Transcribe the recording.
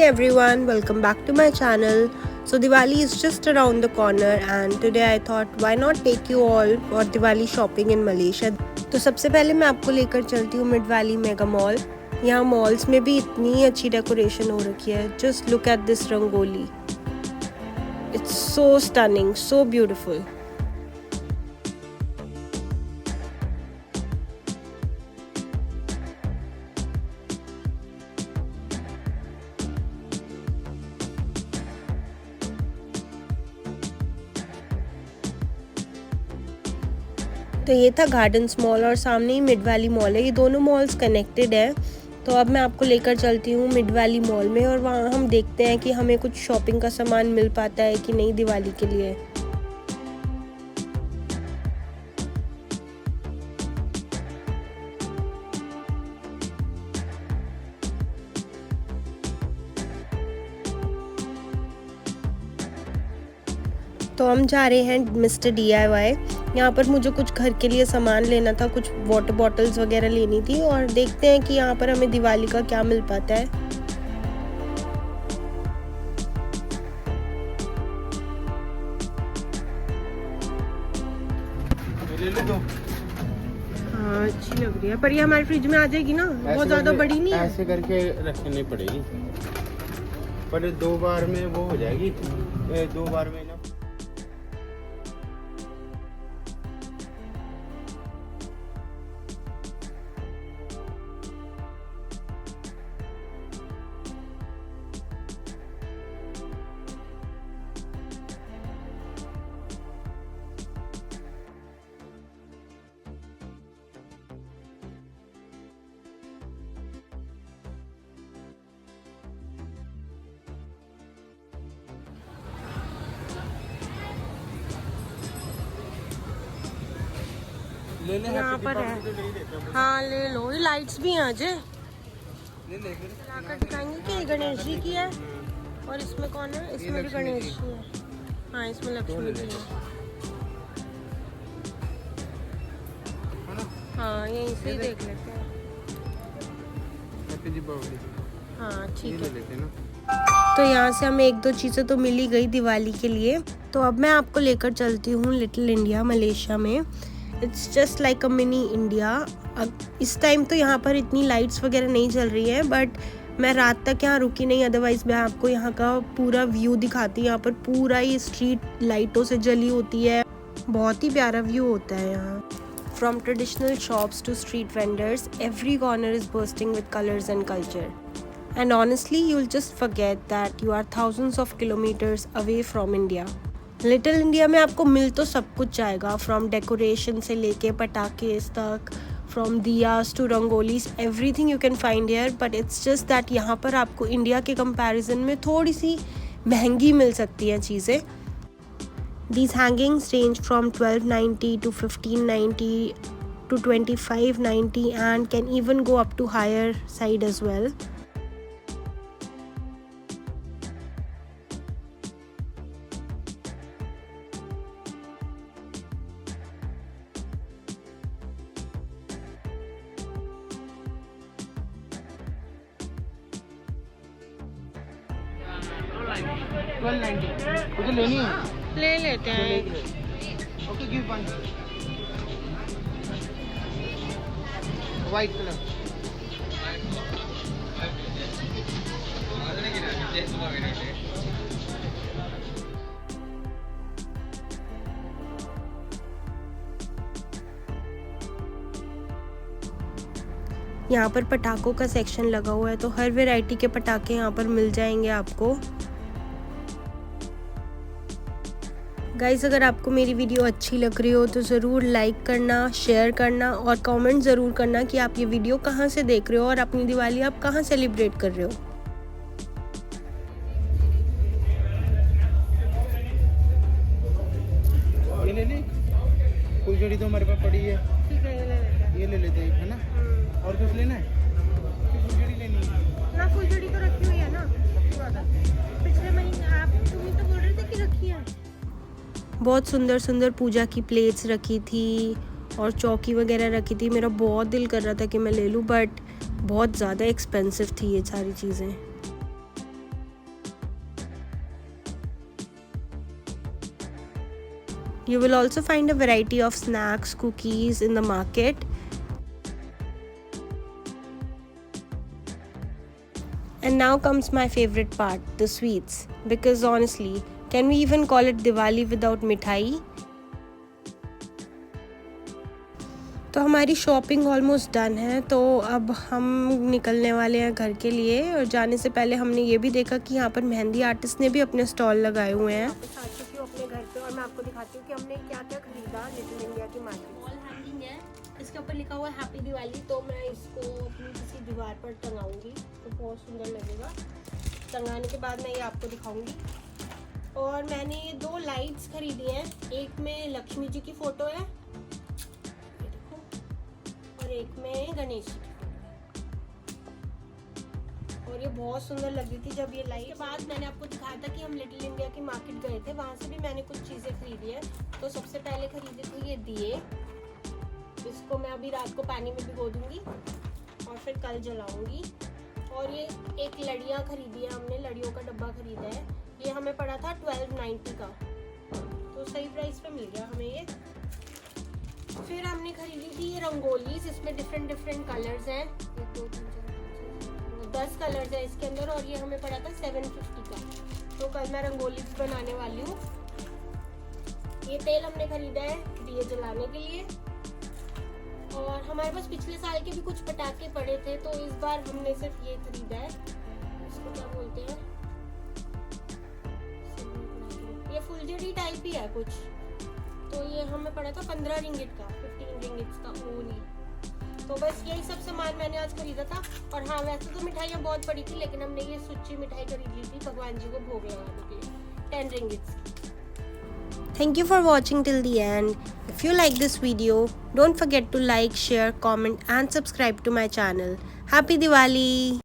everyone, welcome back to my channel. So Diwali is just around the corner and today I thought why not take you all for Diwali shopping in Malaysia. तो सबसे पहले मैं आपको लेकर चलती हूँ mid valley mega mall. यहाँ malls में भी इतनी अच्छी डेकोरेशन हो रखी है। Just look at this rangoli. It's so stunning, so beautiful. तो ये था गार्डन्स मॉल और सामने ही मिड वैली मॉल है। ये दोनों मॉल्स कनेक्टेड है। तो अब मैं आपको लेकर चलती हूँ मिड वैली मॉल में और वहाँ हम देखते हैं कि हमें कुछ शॉपिंग का सामान मिल पाता है कि नहीं दिवाली के लिए। तो हम जा रहे हैं मिस्टर DIY। यहाँ पर मुझे कुछ घर के लिए सामान लेना था, कुछ वाटर बॉटल्स वगैरह लेनी थी और देखते हैं कि यहाँ पर हमें दिवाली का क्या मिल पाता है। ले दो। हाँ अच्छी लग रही है पर ये हमारे फ्रिज में आ जाएगी ना, बहुत ज़्यादा बड़ी नहीं है। ऐसे करके रखनी पड़ेगी पर 2 बार में वो हो जाएगी, 2 बार में ना। यहाँ पर है, हाँ ले लो। ये लाइट्स भी हैं अजय, ले फिर लाकर दिखाएंगे कि गणेश जी की है और इसमें कौन है? इसमें भी गणेश जी है। हाँ इसमें लक्ष्मी जी है। हाँ यहीं से ही देख लेते हैं। हाँ ठीक है। तो यहाँ से हमें 1-2 चीज़ें तो मिल ही गई दिवाली के लिए। तो अब मैं आपको लेकर चलती हूँ लिटिल इंडिया मलेशिया में। It's just like a mini India. अब इस टाइम तो यहाँ पर इतनी लाइट्स वगैरह नहीं चल रही है बट मैं रात तक यहाँ रुकी नहीं, अदरवाइज़ मैं आपको यहाँ का पूरा व्यू दिखाती। यहाँ पर पूरा ही स्ट्रीट लाइटों से जली होती है, बहुत ही प्यारा व्यू होता है यहाँ। From traditional shops to street vendors, every corner is bursting with colors and culture. And honestly, you'll just forget that you are thousands of kilometers away from India. Little India में आपको मिल तो सब कुछ जाएगा, from decoration से लेके पटाखे तक, from diyas to rangolis, everything you can find here. But it's just that यहाँ पर आपको इंडिया के कंपैरिजन में थोड़ी सी महंगी मिल सकती हैं चीज़ें। These hangings range from $12.90 to $15.90 to $25.90 and can even go up to higher side as well. मुझे लेनी है, ले लेते हैं। Okay give 1 white colour. यहाँ पर पटाखों का सेक्शन लगा हुआ है तो हर वैरायटी के पटाखे यहाँ पर मिल जाएंगे आपको। गाइज़ अगर आपको मेरी वीडियो अच्छी लग रही हो तो ज़रूर लाइक करना, शेयर करना और कमेंट ज़रूर करना कि आप ये वीडियो कहाँ से देख रहे हो और अपनी दिवाली आप कहाँ सेलिब्रेट कर रहे हो। ये ले ले, फुलझड़ी तो हमारे पास पड़ी है। ठीक है ये ले लेते हैं, है ना? और कुछ लेना है? फुलझड़ी लेनी है ना? फुलझड़ी तो रखी हुई है ना, पिछले महीने आप तुम तो बोल रहे थे कि रखी है। बहुत सुंदर सुंदर पूजा की प्लेट्स रखी थी और चौकी वगैरह रखी थी। मेरा बहुत दिल कर रहा था कि मैं ले लूँ बट बहुत ज़्यादा एक्सपेंसिव थी ये सारी चीज़ें। You will also find a variety of snacks, cookies in the market. And now comes my favorite part, the sweets. Because honestly, can we even call it Diwali without मिठाई? तो हमारी shopping almost done है, तो अब हम निकलने वाले हैं घर के लिए। और जाने से पहले हमने ये भी देखा कि यहाँ पर मेहंदी आर्टिस्ट ने भी अपने स्टॉल लगाए हुए हैं। वापस आ चुकी हूँ अपने घर पे और मैं आपको दिखाती हूँ कि हमने क्या क्या खरीदा लिटिल इंडिया की मार्केट। वॉल हैंगिंग है, इसके ऊपर लिखा हुआ है हैप्पी दिवाली, तो मैं इसको अपनी किसी दीवार पर टंगाऊँगी तो बहुत सुंदर लगेगा। टंगाने के बाद मैं ये आपको दिखाऊँगी। और मैंने 2 लाइट्स खरीदी हैं, एक में लक्ष्मी जी की फ़ोटो है और एक में गणेश जी की फोटो है। और ये बहुत सुंदर लग रही थी जब ये लाइट। के बाद मैंने आपको दिखाया था कि हम लिटिल इंडिया की मार्केट गए थे, वहाँ से भी मैंने कुछ चीज़ें खरीदी है। तो सबसे पहले खरीदे थे ये दिए, इसको मैं अभी रात को पानी में भिगो दूंगी और फिर कल जलाऊंगी। और ये एक लड़ियाँ खरीदी है हमने, लड़ियों का डब्बा खरीदा है। ये हमें पड़ा था 1290 का, तो सही प्राइस पे मिल गया हमें ये। फिर हमने खरीदी थी ये रंगोली, इसमें डिफरेंट कलर्स हैं, 10 कलर्स हैं इसके अंदर, और ये हमें पड़ा था 750 का। तो कल मैं रंगोली भी बनाने वाली हूँ। ये तेल हमने खरीदा है दिए जलाने के लिए। और हमारे पास पिछले साल के भी कुछ पटाखे पड़े थे, तो इस बार हमने सिर्फ ये खरीदा है, इसको क्या बोलते हैं, ये फुलझड़ी टाइप ही है कुछ। तो ये हमें पड़ा था 15 रिंगिट का, 15 रिंगिट्स का ओनली। तो बस यही सब सामान मैंने आज खरीदा था। और हाँ, वैसे तो मिठाइयाँ बहुत पड़ी थी, लेकिन हमने ये सुच्ची मिठाई खरीद ली थी भगवान जी को भोग लगाने के लिए, 10 रिंगिट्स की। Thank you for watching till the end. If you like this video, don't forget to like, share, comment and subscribe to my channel. Happy Diwali!